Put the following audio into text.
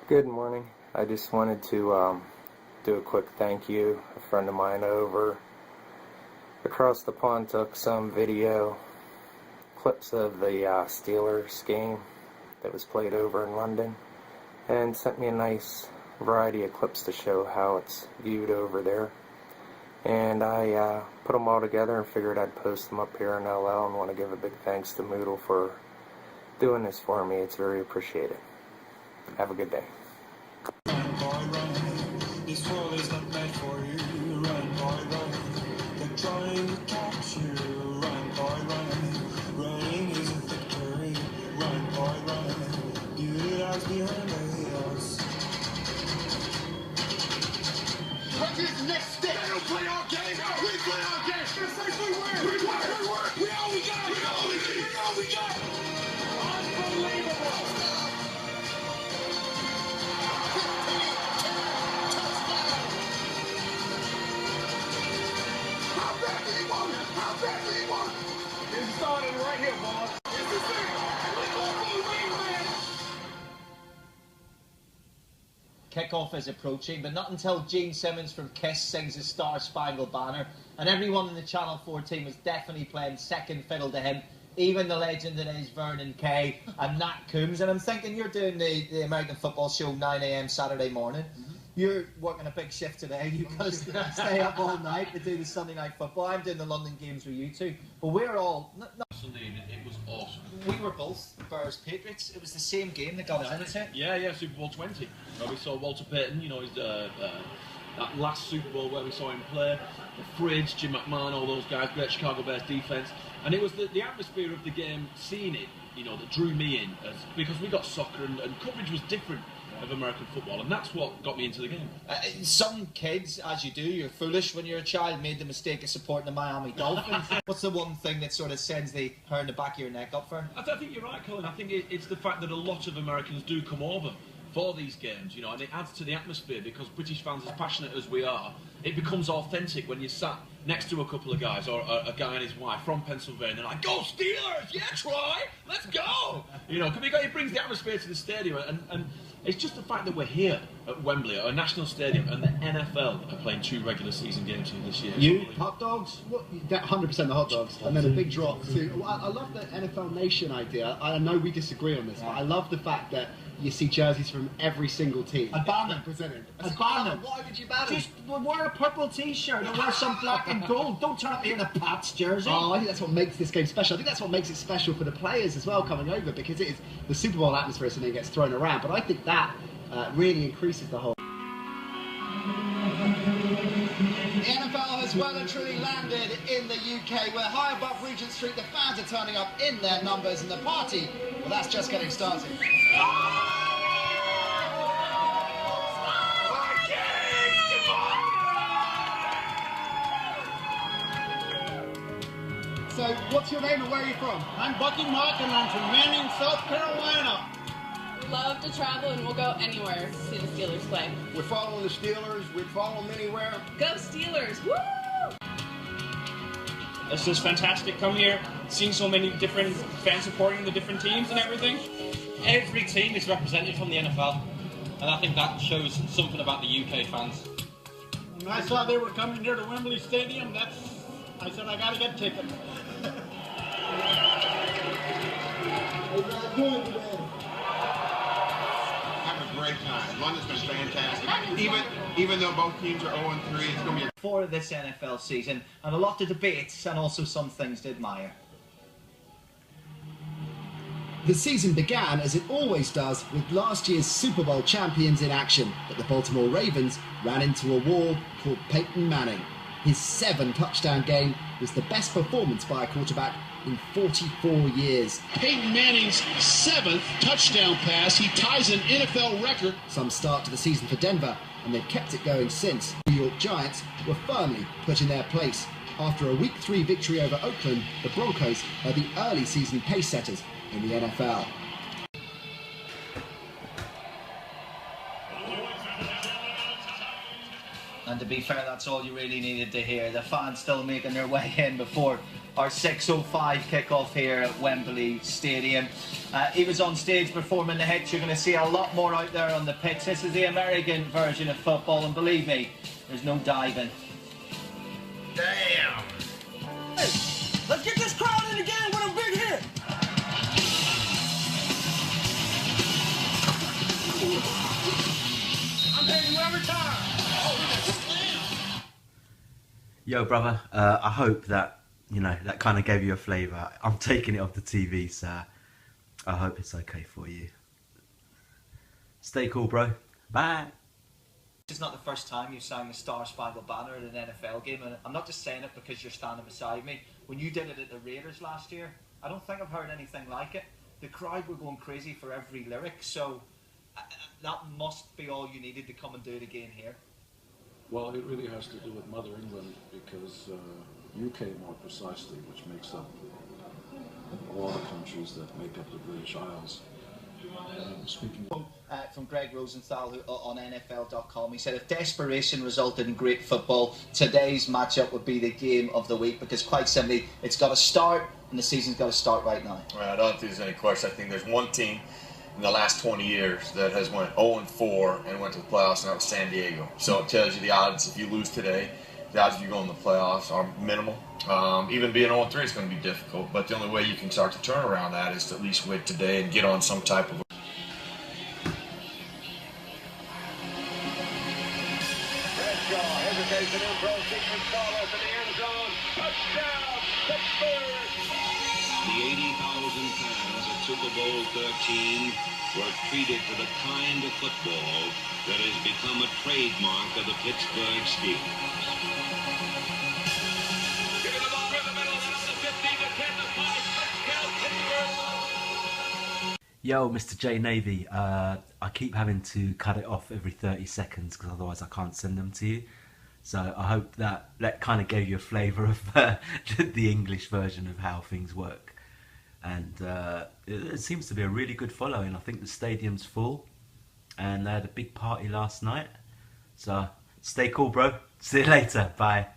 Good morning. I just wanted to do a quick thank you. A friend of mine over across the pond took some video clips of the Steelers game that was played over in London and sent me a nice variety of clips to show how it's viewed over there. And I put them all together and figured I'd post them up here in LL, and want to give a big thanks to Moodle for doing this for me. It's very appreciated. Have a good day. Run, boy, run. This world is not meant for you. Run, boy, run. They're trying to catch you. Run, boy, run. Running is a victory. Run, boy, run. Beauty lies behind the hills. What is the next step? They don't play our game. We play our game. We work. We all we got. We all we got. Unbelievable. It's starting right here, boys. This is it. We're going for the win, man. Kickoff is approaching, but not until Gene Simmons from Kiss sings the Star Spangled Banner, and everyone in the Channel 4 team is definitely playing second fiddle to him, even the legend that is Vernon Kay and Nat Coombs. And I'm thinking you're doing the American Football Show 9 a.m. Saturday morning. You're working a big shift today. You've got to stay up all night to do the Sunday Night Football. I'm doing the London games with you two. But we're all... Sunday evening, it was awesome. We were both Bears-Patriots. It was the same game that got us into it. Yeah, Super Bowl 20. Where we saw Walter Payton, you know, his, that last Super Bowl where we saw him play. The Fridge, Jim McMahon, all those guys, great Chicago Bears defense. And it was the atmosphere of the game, seeing it, you know, that drew me in. Because we got soccer and coverage was different of American football, and that's what got me into the game. Some kids, as you do, you're foolish when you're a child, made the mistake of supporting the Miami Dolphins. What's the one thing that sort of sends the hair in the back of your neck up for? I think you're right, Colin. I think it's the fact that a lot of Americans do come over for these games, you know, and it adds to the atmosphere, because British fans, as passionate as we are, it becomes authentic when you're sat next to a couple of guys, or a guy and his wife from Pennsylvania, and they're like, "Go Steelers! Yeah, Troy! Let's go!" You know, it brings the atmosphere to the stadium, and it's just the fact that we're here at Wembley, at a national stadium, and the NFL are playing 2 regular season games here this year. You? Hot dogs? 100% the hot dogs. And then a big drop. So, I love the NFL Nation idea. I know we disagree on this, but I love the fact that you see jerseys from every single team. I ban them. Presented. I ban them. Why did you ban them? Just wear a purple t-shirt and wear some black and gold. Don't turn up here in a Pats jersey. Oh, I think that's what makes this game special. I think that's what makes it special for the players as well coming over, because it is the Super Bowl atmosphere and it gets thrown around. But I think that really increases the whole. The NFL has well and truly landed in the UK. We're high above Regent Street. The fans are turning up in their numbers, and the party, well, that's just getting started. So, what's your name and where are you from? I'm Bucky Mock and I'm from Manning, South Carolina. Love to travel and we'll go anywhere to see the Steelers play. We're following the Steelers. We'd follow them anywhere. Go Steelers! Woo! It's just fantastic. Come here, seeing so many different fans supporting the different teams and everything. Every team is represented from the NFL, and I think that shows something about the UK fans. When I saw they were coming here to Wembley Stadium, I said I gotta get a ticket. Having a great time. London's been fantastic. Even though both teams are 0-3, it's going to be For this NFL season, and a lot of debates and also some things to admire. The season began, as it always does, with last year's Super Bowl champions in action, but the Baltimore Ravens ran into a wall called Peyton Manning. His 7-touchdown game was the best performance by a quarterback in 44 years. Peyton Manning's 7th touchdown pass. He ties an NFL record. Some start to the season for Denver, and they've kept it going since. New York Giants were firmly put in their place. After a Week 3 victory over Oakland, the Broncos are the early season pace setters in the NFL. And to be fair, that's all you really needed to hear. The fans still making their way in before our 6:05 kick-off here at Wembley Stadium. He was on stage performing the hits. You're going to see a lot more out there on the pitch. This is the American version of football, and believe me, there's no diving. Damn! Hey, let's get this crowd in again with a big hit! I'm taking every time! Yo, brother, I hope that, you know, that kind of gave you a flavour. I'm taking it off the TV, so I hope it's okay for you. Stay cool, bro. Bye. This is not the first time you've sang the Star Spangled Banner at an NFL game, and I'm not just saying it because you're standing beside me. When you did it at the Raiders last year, I don't think I've heard anything like it. The crowd were going crazy for every lyric, so that must be all you needed to come and do it again here. Well, it really has to do with Mother England, because UK more precisely, which makes up all the countries that make up the British Isles. Speaking from Greg Rosenthal on NFL.com, he said if desperation resulted in great football, today's matchup would be the game of the week, because quite simply, it's got to start, and the season's got to start right now. Well, I don't think there's any question. I think there's one team in the last 20 years that has went 0-4 and went to the playoffs, and that was San Diego. So it tells you the odds, if you lose today, the odds of you going to the playoffs are minimal. Even being 0-3 is going to be difficult, but the only way you can start to turn around that is to at least win today and get on some type of... Hesitation and proceeds Carlos in the end zone. Touchdown, Pittsburgh! The 80,000 fans at Super Bowl 13 were treated to the kind of football that has become a trademark of the Pittsburgh Steelers. Giving the ball through the middle, down to 15 to 10 to 5. Touchdown, Pittsburgh! Yo, Mr. JNavy, I keep having to cut it off every 30 seconds because otherwise I can't send them to you. So I hope that kind of gave you a flavour of the English version of how things work. And it seems to be a really good following. I think the stadium's full, and they had a big party last night. So stay cool, bro. See you later. Bye.